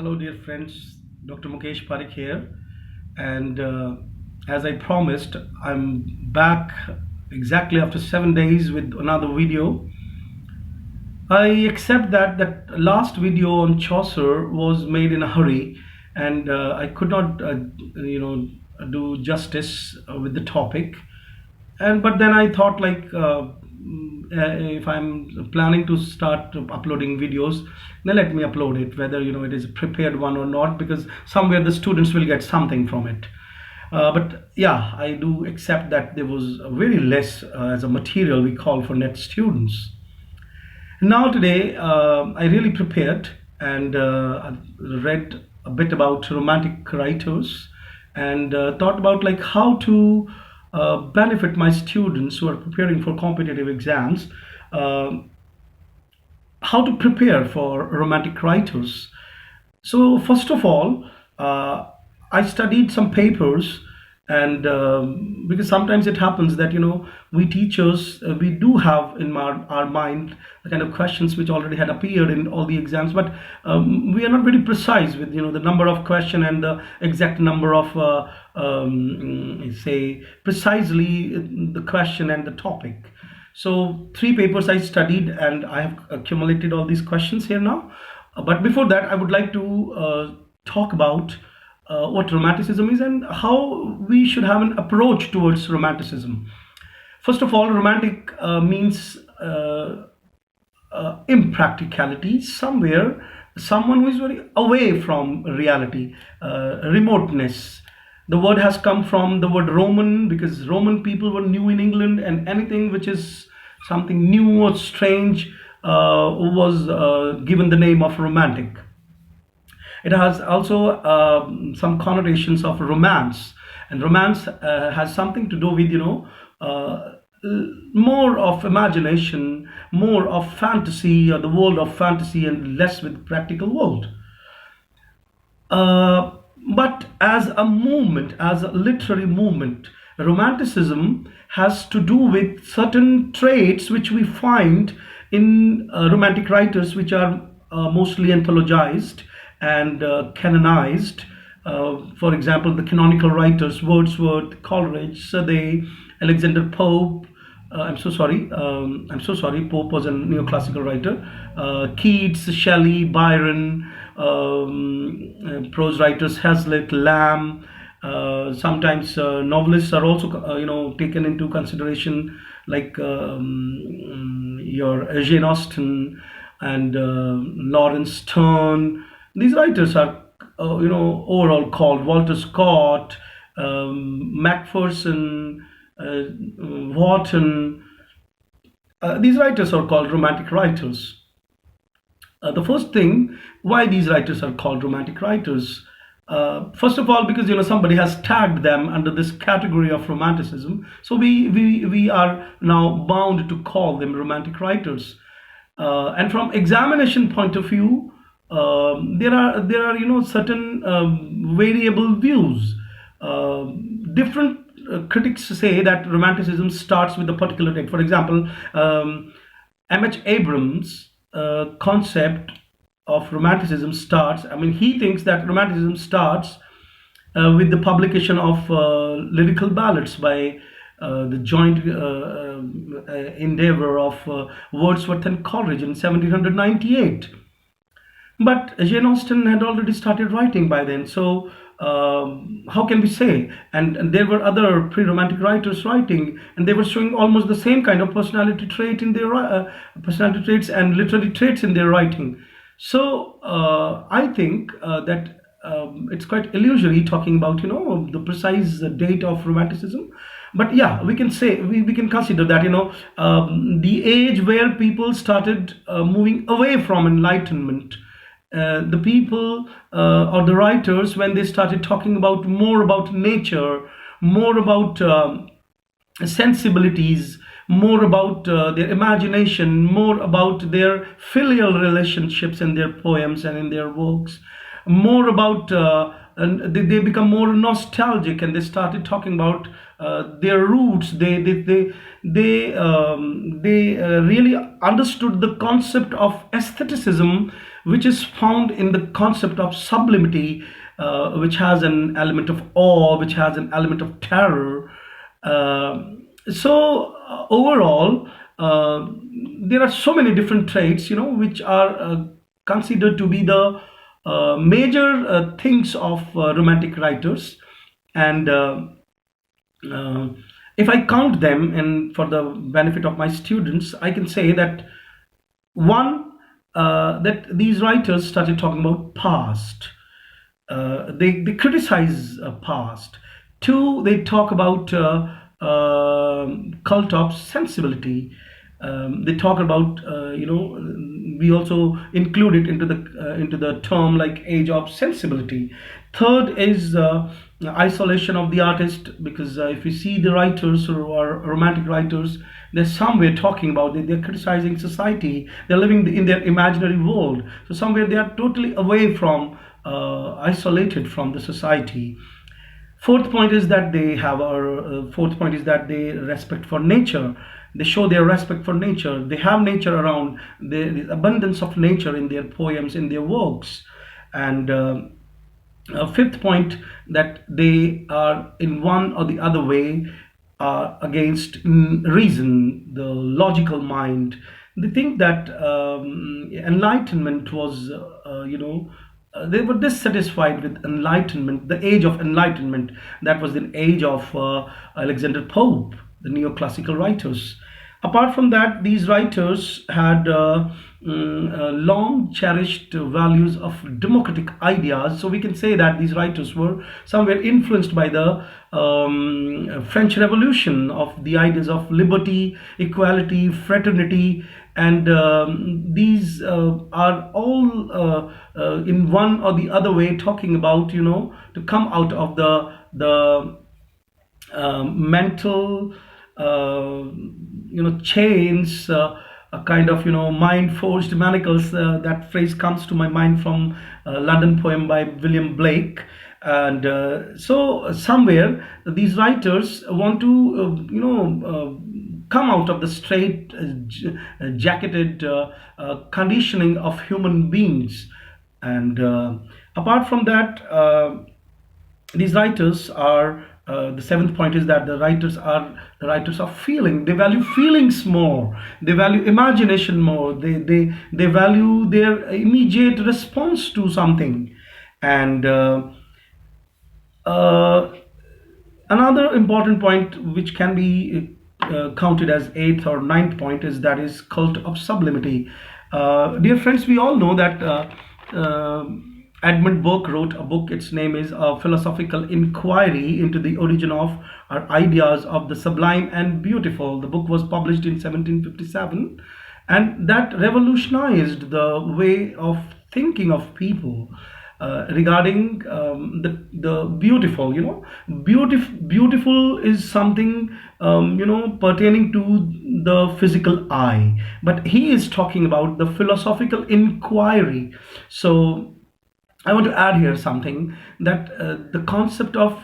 Hello, dear friends. Dr. Mukesh Pareek here, and as I promised, I'm back exactly after 7 days with another video. I accept that last video on Chaucer was made in a hurry, and I could not, do justice with the topic. And but then I thought if I'm planning to start uploading videos, then let me upload it, whether it is a prepared one or not, because somewhere the students will get something from it. But yeah, I do accept that there was very less as a material we call for net students. Now today, I really prepared and I read a bit about romantic writers and thought about how to benefit my students who are preparing for competitive exams, uh, how to prepare for romantic writers. So first of all, I studied some papers, and because sometimes it happens that we teachers, we do have in our mind the kind of questions which already had appeared in all the exams, but we are not very precise with the number of question and the exact number of say precisely the question and the topic. So three papers I studied, and I have accumulated all these questions here now. But before that, I would like to talk about what Romanticism is and how we should have an approach towards Romanticism. First of all, Romantic means impracticality, somewhere, someone who is very away from reality, remoteness. The word has come from the word Roman, because Roman people were new in England, and anything which is something new or strange was given the name of romantic. It has also some connotations of romance, and romance has something to do with more of imagination, more of fantasy, or the world of fantasy, and less with practical world. But as a movement, as a literary movement, Romanticism has to do with certain traits which we find in romantic writers, which are mostly anthologized and canonized. For example, the canonical writers: Wordsworth, Coleridge, Southey, Alexander Pope. I'm so sorry. Pope was a neoclassical writer. Keats, Shelley, Byron, prose writers: Hazlitt, Lamb. Sometimes novelists are also, taken into consideration, like your Jane Austen and Lawrence Sterne. These writers are, overall called Walter Scott, Macpherson, Wharton. These writers are called romantic writers. The first thing, why these writers are called romantic writers? First of all, because somebody has tagged them under this category of romanticism, so we are now bound to call them romantic writers. And from examination point of view, there are certain variable views. Different critics say that romanticism starts with a particular date. For example, M.H. Abrams' concept of romanticism starts. I mean, he thinks that romanticism starts with the publication of lyrical ballads by the joint endeavor of Wordsworth and Coleridge in 1798. But Jane Austen had already started writing by then, so how can we say? And there were other pre-romantic writers writing, and they were showing almost the same kind of personality trait in their personality traits and literary traits in their writing. So I think that it's quite illusory talking about the precise date of romanticism. But yeah, we can say, we can consider that the age where people started moving away from enlightenment, the people or the writers, when they started talking about more about nature, more about sensibilities, more about their imagination, more about their filial relationships in their poems and in their works, more about and they become more nostalgic, and they started talking about their roots. They really understood the concept of aestheticism which is found in the concept of sublimity, which has an element of awe, which has an element of terror. Overall, there are so many different traits, which are considered to be the major things of romantic writers. And uh, if I count them, and for the benefit of my students, I can say that one, that these writers started talking about past. They criticize past. Two, they talk about cult of sensibility. They talk about, we also include it into the term like age of sensibility. Third is isolation of the artist, because if you see the writers who are romantic writers, they're somewhere talking about they're criticizing society. They're living in their imaginary world. So somewhere they are totally away from, isolated from the society. Fourth point is that they have a fourth point is that they respect for nature. They show their respect for nature. They have nature around. There is abundance of nature in their poems, in their works. And fifth point, that they are in one or the other way against reason, the logical mind. They think that enlightenment was, they were dissatisfied with enlightenment, the age of enlightenment. That was the age of Alexander Pope, the neoclassical writers. Apart from that, these writers had long cherished values of democratic ideas. So we can say that these writers were somewhere influenced by the French Revolution, of the ideas of liberty, equality, fraternity. And these are all in one or the other way talking about, to come out of the mental chains, a kind of, mind forged manacles. That phrase comes to my mind from London poem by William Blake. And so somewhere these writers want to come out of the straight jacketed conditioning of human beings. And apart from that, these writers are, the seventh point is that the writers are feeling. They value feelings more. They value imagination more. They value their immediate response to something. And another important point, which can be counted as eighth or ninth point, is cult of sublimity. Dear friends, we all know that Edmund Burke wrote a book. Its name is A Philosophical Inquiry into the Origin of Our Ideas of the Sublime and Beautiful. The book was published in 1757, and that revolutionized the way of thinking of people regarding the beautiful. Beautiful is something pertaining to the physical eye, but he is talking about the philosophical inquiry. So I want to add here something, that the concept of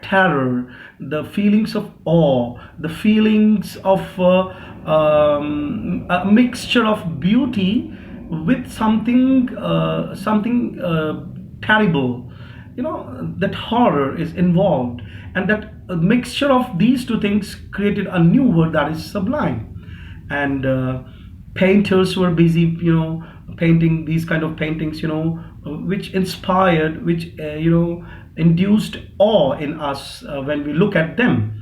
terror, the feelings of awe, the feelings of a mixture of beauty with something terrible, that horror is involved, and that a mixture of these two things created a new word, that is sublime. And painters were busy, painting these kind of paintings, which inspired, which induced awe in us when we look at them.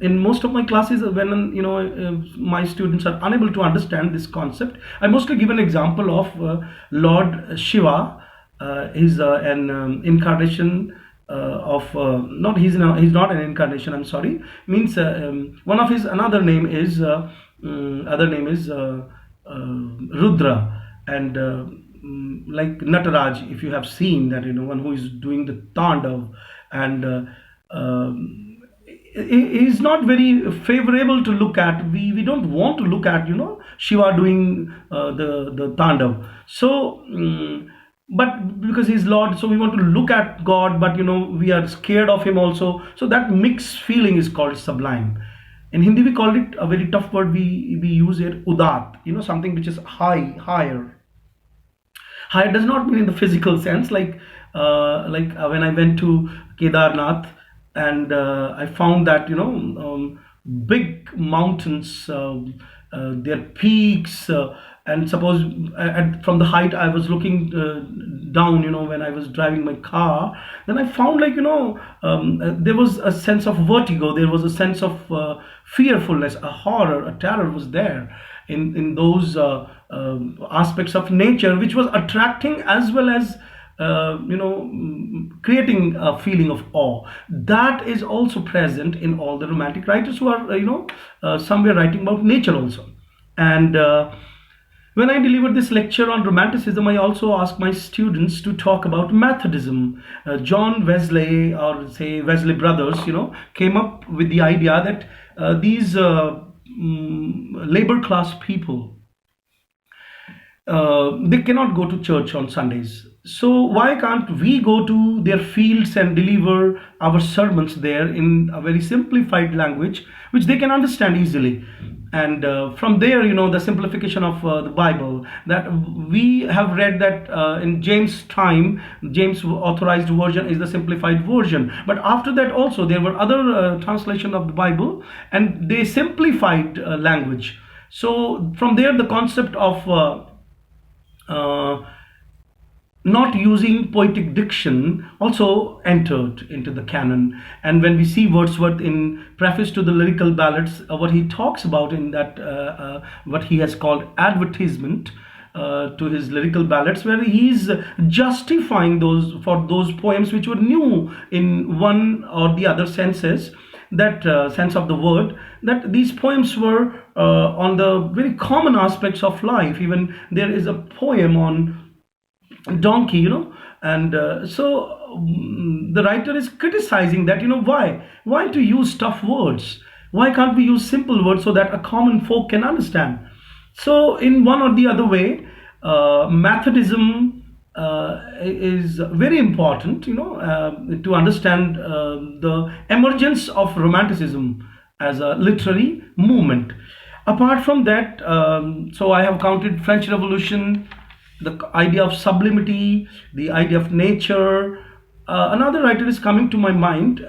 In most of my classes, when my students are unable to understand this concept, I mostly give an example of Lord Shiva. He's an incarnation of he's not an incarnation, I'm sorry. Means one of his another name is Rudra. And like Nataraj, if you have seen that, one who is doing the Tandav, and is not very favorable to look at. We don't want to look at, Shiva doing the Tandav. So but because he's Lord, so we want to look at God, but we are scared of him also. So that mixed feeling is called sublime. In Hindi we call it a very tough word, we use here, udat, something which is higher. Higher does not mean in the physical sense, when I went to Kedarnath, and I found that, big mountains, their peaks, and suppose from the height I was looking down, when I was driving my car, then I found, there was a sense of vertigo, there was a sense of fearfulness, a horror, a terror was there in those aspects of nature, which was attracting as well as creating a feeling of awe. That is also present in all the romantic writers who are, somewhere writing about nature also. And when I delivered this lecture on Romanticism, I also asked my students to talk about Methodism. John Wesley, or say Wesley brothers, came up with the idea that these labor class people, they cannot go to church on Sundays. So why can't we go to their fields and deliver our sermons there in a very simplified language, which they can understand easily? And from there, the simplification of the Bible, that we have read that in James' time, James' authorized version is the simplified version. But after that also, there were other translations of the Bible, and they simplified language. So from there, the concept of not using poetic diction also entered into the canon. And when we see Wordsworth in preface to the lyrical ballads, what he talks about in that, what he has called advertisement to his lyrical ballads, where he's justifying those poems which were new in one or the other senses, that sense of the word, that these poems were on the very common aspects of life. Even there is a poem on donkey, and so the writer is criticizing that, why to use tough words, why can't we use simple words so that a common folk can understand? So in one or the other way, Methodism is very important, to understand the emergence of Romanticism as a literary movement. Apart from that, so I have counted French Revolution, the idea of sublimity, the idea of nature. Another writer is coming to my mind,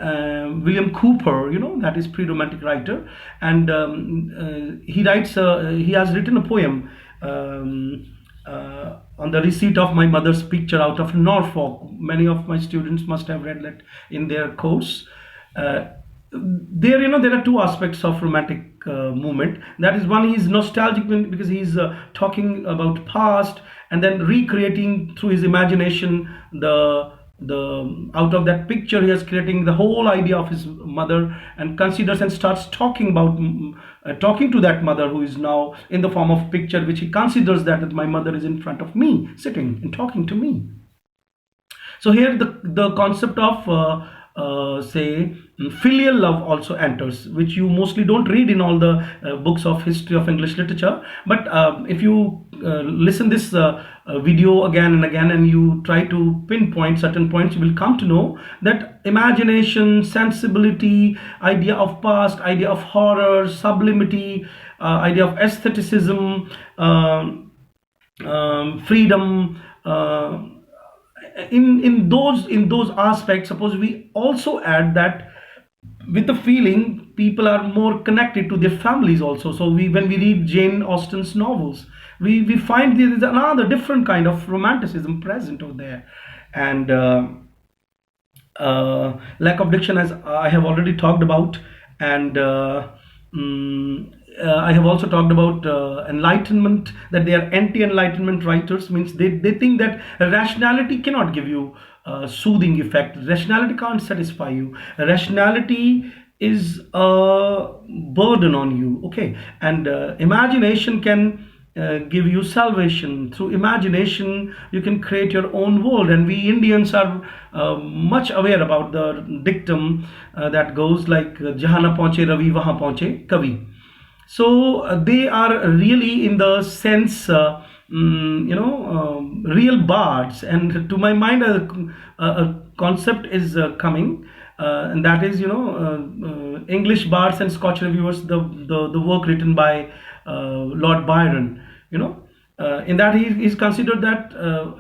William Cooper, that is pre-romantic writer, and he has written a poem on the receipt of my mother's picture out of Norfolk. Many of my students must have read that in their course. There are two aspects of romantic movement. That is, one is nostalgic, because he's talking about past and then recreating through his imagination the out of that picture he is creating the whole idea of his mother, and considers and starts talking to that mother, who is now in the form of picture, which he considers that my mother is in front of me, sitting and talking to me. So here the concept of say filial love also enters, which you mostly don't read in all the books of history of English literature. But if you listen this video again and again, and you try to pinpoint certain points, you will come to know that imagination, sensibility, idea of past, idea of horror, sublimity, idea of aestheticism, freedom, in those aspects, suppose we also add that with the feeling, people are more connected to their families also. So when we read Jane Austen's novels, we find there is another different kind of romanticism present over there. And lack of diction, as I have already talked about, and I have also talked about enlightenment, that they are anti-enlightenment writers, means they think that rationality cannot give you soothing effect, rationality can't satisfy you, rationality is a burden on you, okay, and imagination can give you salvation. Through imagination you can create your own world, and we Indians are much aware about the dictum that goes like jahan na pahunche ravi wahan pahunche kavi. So they are really, in the sense, real bards. And to my mind, a concept is coming, and that is, English bards and Scotch reviewers, the work written by Lord Byron. in that he is considered that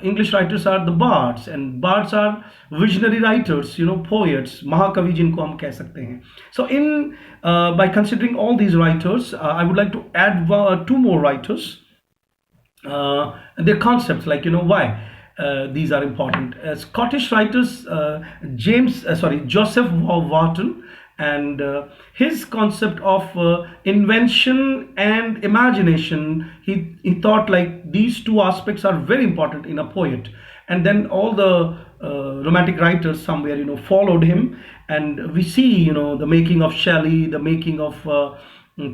English writers are the bards, and bards are visionary writers, poets, Mahakavi jinko hum keh sakte hain. So in by considering all these writers, I would like to add two more writers, their concepts, like why these are important. Scottish writers, Joseph Warton, and his concept of invention and imagination, he thought like these two aspects are very important in a poet. And then all the romantic writers somewhere followed him, and we see the making of Shelley, the making of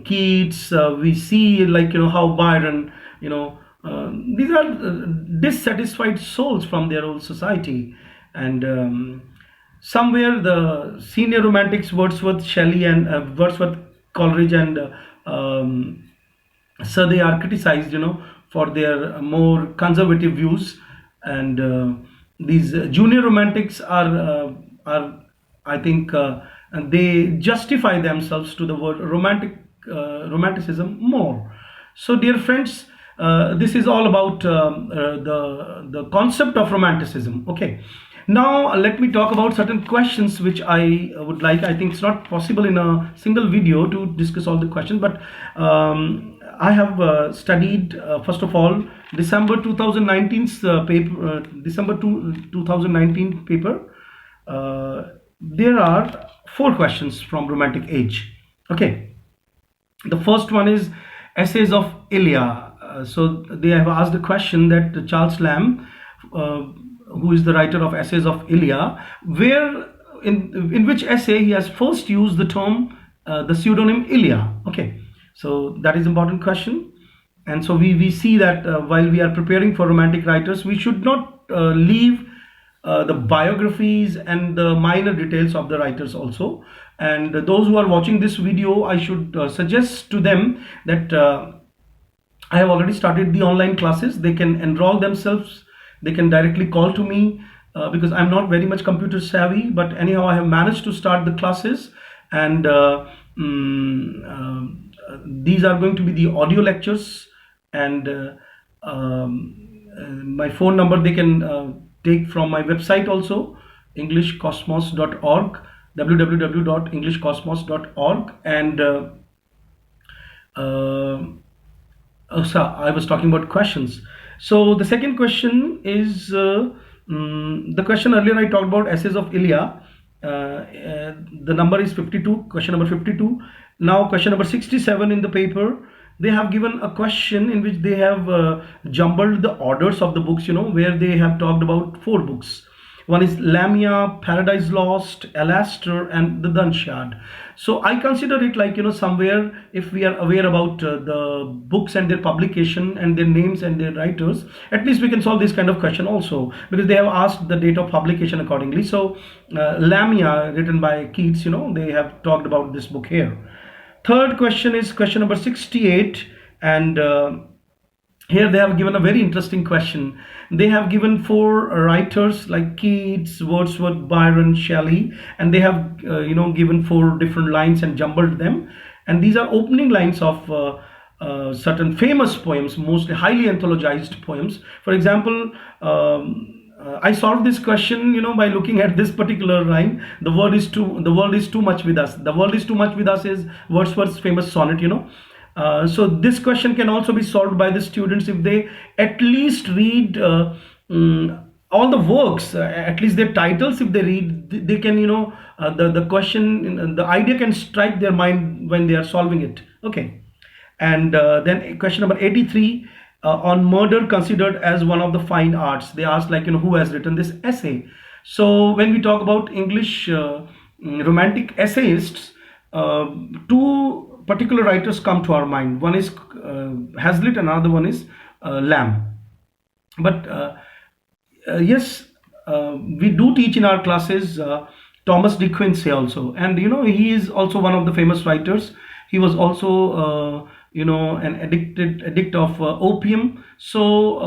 Keats, we see like how Byron, these are dissatisfied souls from their old society. And somewhere the senior romantics, Wordsworth, Shelley, and Wordsworth, Coleridge, and Southey are criticized, for their more conservative views. And these junior romantics are I think, they justify themselves to the word romanticism more. So, dear friends, this is all about the concept of romanticism. Okay. Now let me talk about certain questions which I would like. I think it's not possible in a single video to discuss all the questions, but I have studied first of all December 2019's paper, December 2019 paper. There are 4 questions from Romantic Age. Okay, the first one is Essays of Ilya. So they have asked the question that Charles Lamb, who is the writer of Essays of Ilya, where in which essay he has first used the term, the pseudonym Ilya. Okay, so that is important question. And so we see that while we are preparing for romantic writers, we should not leave the biographies and the minor details of the writers also. And those who are watching this video, I should suggest to them that I have already started the online classes. They can enroll themselves. They can directly call to me because I'm not very much computer savvy, but anyhow I have managed to start the classes. And these are going to be the audio lectures, and my phone number they can take from my website also, englishcosmos.org, www.englishcosmos.org. And so I was talking about questions. So the second question is the question earlier I talked about Essays of Ilya. The number is 52, question number 52. Now question number 67 in the paper, they have given a question in which they have jumbled the orders of the books, where they have talked about 4 books. One is Lamia, Paradise Lost, Alastair, and the Dunciad. So I consider it like, somewhere if we are aware about the books and their publication and their names and their writers, at least we can solve this kind of question also, because they have asked the date of publication accordingly. So Lamia, written by Keats, they have talked about this book here. Third question is question number 68, and here they have given a very interesting question. They have given 4 writers like Keats, Wordsworth, Byron, Shelley, and they have given 4 different lines and jumbled them. And these are opening lines of certain famous poems, mostly highly anthologized poems. For example, I solved this question, by looking at this particular line. The world is too much with us. The world is too much with us is Wordsworth's famous sonnet, So this question can also be solved by the students if they at least read all the works, at least their titles. If they read, they can, the question, the idea can strike their mind when they are solving it. Okay. And then question number 83, on murder considered as one of the fine arts. They asked like, who has written this essay. So when we talk about English romantic essayists, 2 particular writers come to our mind. One is Hazlitt, and another one is Lamb. But yes, we do teach in our classes Thomas de Quincey also, and he is also one of the famous writers. He was also an addict of opium. So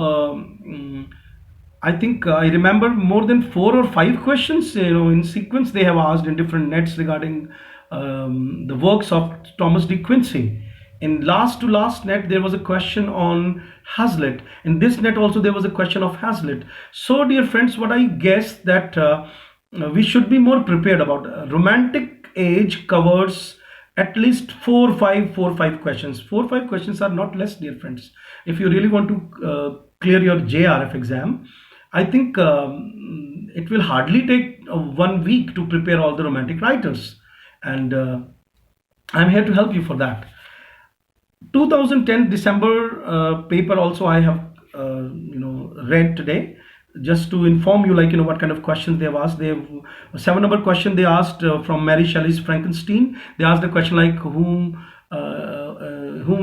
I think I remember more than 4 or 5 questions in sequence they have asked in different nets regarding the works of Thomas de Quincey. In last to last net, there was a question on Hazlitt. In this net also, there was a question of Hazlitt. So, dear friends, what I guess that we should be more prepared about. Romantic age covers at least 4 5 questions. 4 5 questions are not less, dear friends. If you really want to clear your JRF exam, I think it will hardly take 1 week to prepare all the romantic writers, and I'm here to help you for that. 2010 December paper also I have read today, just to inform you, like, what kind of questions they have asked. They have 7 number question they asked from Mary Shelley's Frankenstein. They asked a question like whom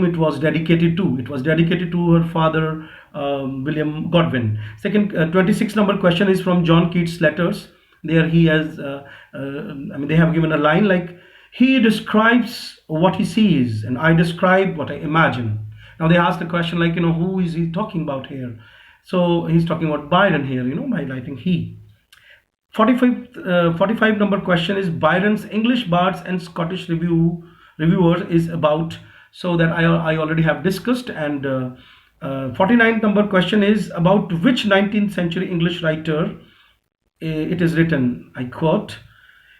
it was dedicated to. It was dedicated to her father, William Godwin. Second, 26 number question is from John Keats' letters. There he has they have given a line like, he describes what he sees and I describe what I imagine. Now they asked the question like, who is he talking about here? So he's talking about Byron here, by writing he. 45 number question is Byron's English bards and Scottish reviewers is about. So that I already have discussed. And 49th number question is about which 19th century English writer it is written. I quote,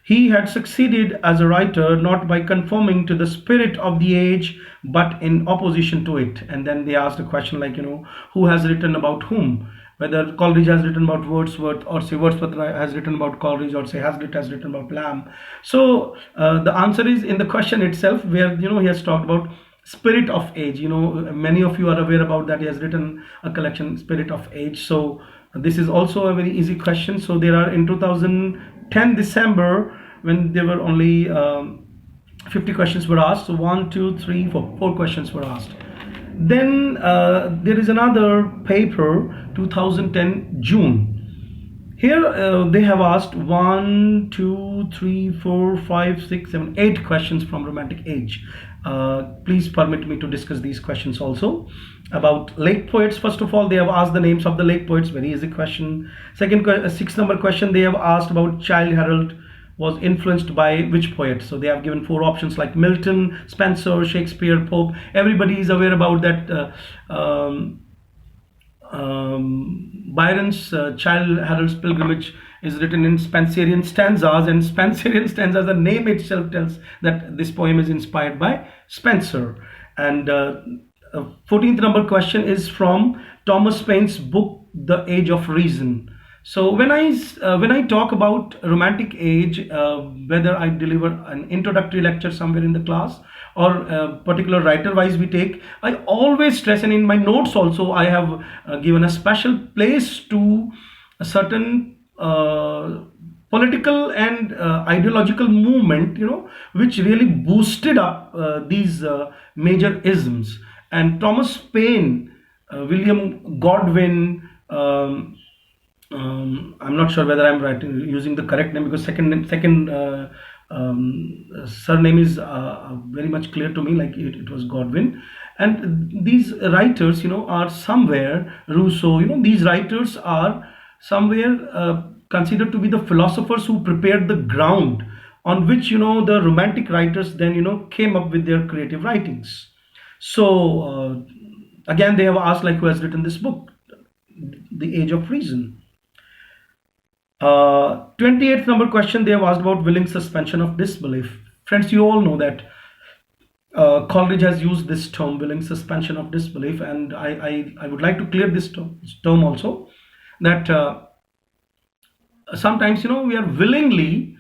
he had succeeded as a writer not by conforming to the spirit of the age but in opposition to it. And then they asked a question like, who has written about whom? Whether Coleridge has written about Wordsworth, or say Wordsworth has written about Coleridge, or say Hazlitt has written about Lamb. So the answer is in the question itself, where he has talked about spirit of age. Many of you are aware about that. He has written a collection, Spirit of Age. So this is also a very easy question. So there are, in 2010 December, when there were only 50 questions were asked, so 1 2 3 4 questions were asked. Then there is another paper, 2010 June. Here they have asked 1 2 3 4 5 6 7 8 questions from Romantic age. Please permit me to discuss these questions also. About late poets, first of all, they have asked the names of the late poets, very easy question. Second, 6 number question, they have asked about Childe Harold was influenced by which poet. So they have given 4 options like Milton, Spenser, Shakespeare, Pope. Everybody is aware about that. Byron's Childe Harold's Pilgrimage is written in Spenserian stanzas, and Spenserian stanzas, the name itself tells that this poem is inspired by Spenser. And 14th number question is from Thomas Paine's book, The Age of Reason. So when I talk about Romantic age, whether I deliver an introductory lecture somewhere in the class or a particular writer wise we take, I always stress, and in my notes also I have given a special place to a certain political and ideological movement, which really boosted up these major isms. And Thomas Paine, William Godwin, I'm not sure whether I'm using the correct name, because second surname is very much clear to me, like it was Godwin. And these writers, are somewhere, Rousseau, these writers are somewhere considered to be the philosophers who prepared the ground on which, the Romantic writers then, came up with their creative writings. So again, they have asked like, who has written this book, The Age of Reason. 28th number question, they have asked about willing suspension of disbelief. Friends, you all know that Coleridge has used this term, willing suspension of disbelief, and I would like to clear this term also, that sometimes, we are willingly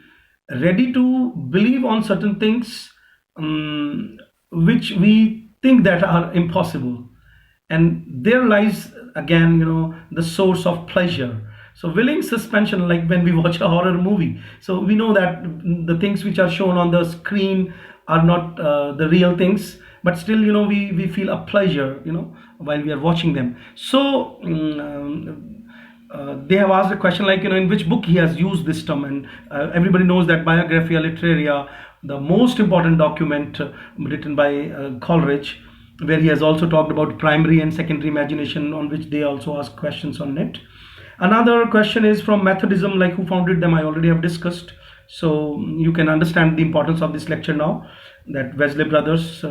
ready to believe on certain things which we think that are impossible, and there lies again, the source of pleasure. So willing suspension, like when we watch a horror movie, so we know that the things which are shown on the screen are not the real things, but still, we feel a pleasure, while we are watching them. So they have asked a question like, in which book he has used this term, and everybody knows that Biographia Literaria, the most important document written by Coleridge, where he has also talked about primary and secondary imagination, on which they also ask questions on it. Another question is from Methodism, like who founded them, I already have discussed. So you can understand the importance of this lecture now, that Wesley brothers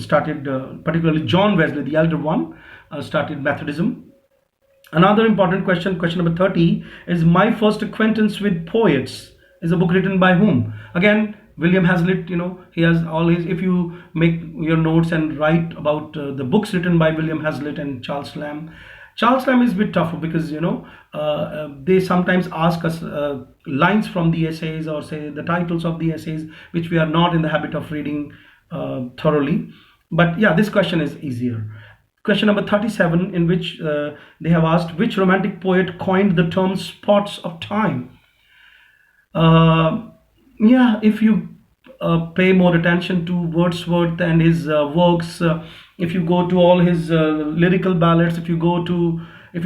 started, particularly John Wesley, the elder one, started Methodism. Another important question, question number 30, is my first acquaintance with poets is a book written by whom? Again, William Hazlitt, he has all his, if you make your notes and write about the books written by William Hazlitt and Charles Lamb. Charles Lamb is a bit tougher because, they sometimes ask us lines from the essays, or say the titles of the essays, which we are not in the habit of reading thoroughly. But yeah, this question is easier. Question number 37, in which they have asked, which romantic poet coined the term spots of time? Yeah, if you pay more attention to Wordsworth and his works, if you go to all his lyrical ballads, if you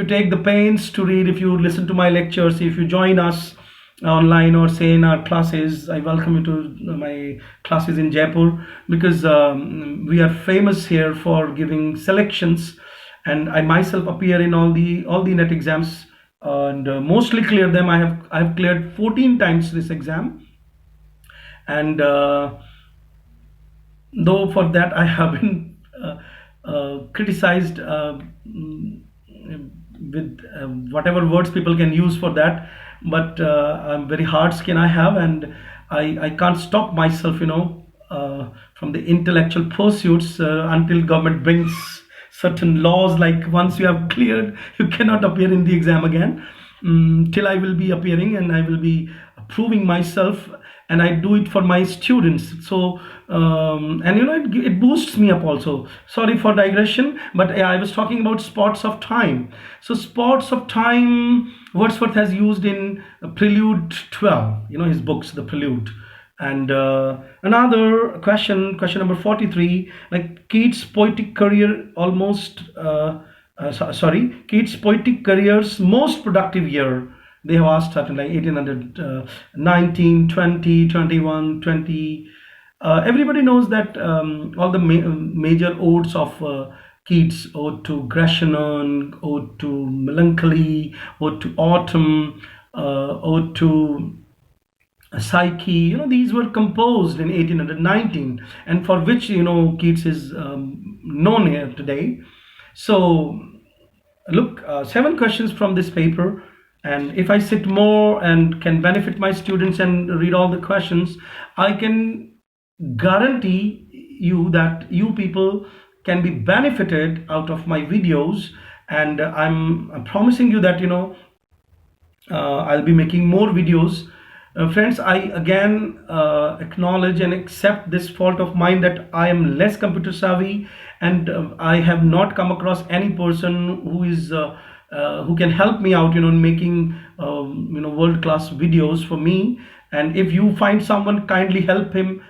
take the pains to read, if you listen to my lectures, if you join us online or say in our classes, I welcome you to my classes in Jaipur, because we are famous here for giving selections, and I myself appear in all the net exams and mostly clear them. I have cleared 14 times this exam, and though for that I have been criticized with whatever words people can use for that, but I'm very hard skin I have, and I can't stop myself from the intellectual pursuits until government brings certain laws, like once you have cleared, you cannot appear in the exam again. Till I will be appearing, and I will be proving myself, and I do it for my students. So and it boosts me up also. Sorry for digression, but I was talking about spots of time. So spots of time, Wordsworth has used in Prelude 12, his books, the Prelude. And another question number 43, like Keats' poetic career Keats' poetic career's most productive year. They have asked certain, like 1800, 19, 20, 21, 20. Everybody knows that all the major odes of Keats, ode to Gratian, ode to Melancholy, ode to Autumn, ode to Psyche, these were composed in 1819, and for which Keats is known here today. So look, 7 questions from this paper, and if I sit more and can benefit my students and read all the questions, I can guarantee you that you people can be benefited out of my videos, and I'm promising you that I'll be making more videos. Friends, I again acknowledge and accept this fault of mine, that I am less computer savvy, and I have not come across any person who can help me out in making world-class videos for me. And if you find someone, kindly help me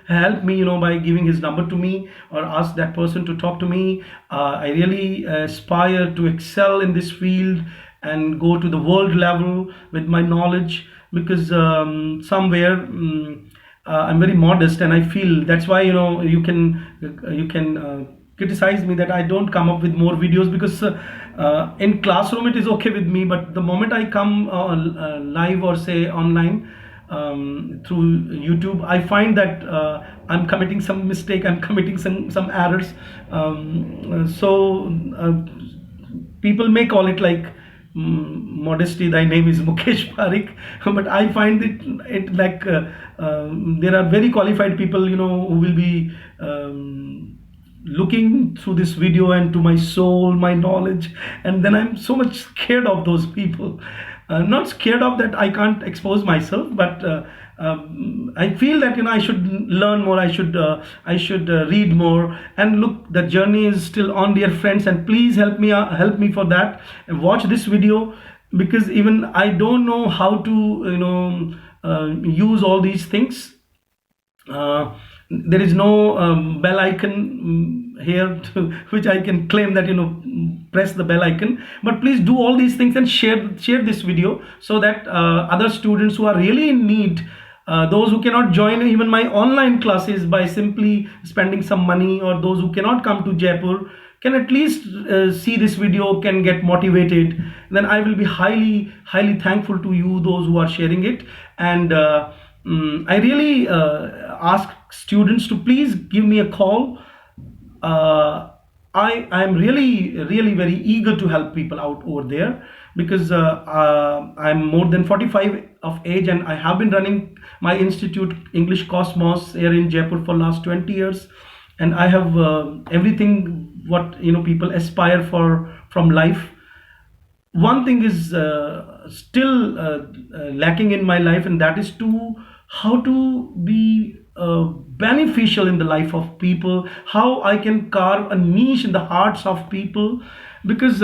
by giving his number to me, or ask that person to talk to me. I really aspire to excel in this field and go to the world level with my knowledge, because somewhere I'm very modest, and I feel that's why you can criticize me that I don't come up with more videos, because in classroom it is okay with me, but the moment I come live or say online through YouTube, I find that I'm committing some mistake, I'm committing some errors. So people may call it like modesty, thy name is Mukesh Pareek, but I find it like there are very qualified people who will be looking through this video and to my soul, my knowledge, and then I'm so much scared of those people. Not scared of that I can't expose myself, but I feel that I should learn more, I should read more. And look, the journey is still on, dear friends, and please help me for that, and watch this video, because even I don't know how to use all these things. There is no bell icon here which I can claim that press the bell icon, but please do all these things and share this video, so that other students who are really in need, those who cannot join even my online classes by simply spending some money, or those who cannot come to Jaipur can at least see this video, can get motivated, then I will be highly thankful to you, those who are sharing it. And I really ask students to please give me a call. I'm really very eager to help people out over there, because I'm more than 45 of age, and I have been running my institute, English Cosmos, here in Jaipur for last 20 years, and I have everything what people aspire for from life. One thing is still lacking in my life, and that is to how to be beneficial in the life of people, how I can carve a niche in the hearts of people. Because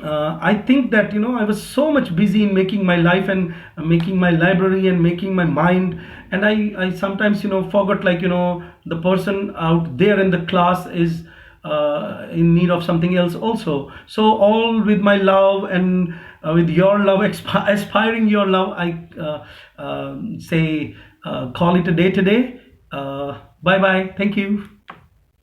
I think that I was so much busy in making my life and making my library and making my mind, and I sometimes forgot, like the person out there in the class is in need of something else also. So all with my love and with your love, aspiring your love, I say call it a day today. Bye bye, thank you.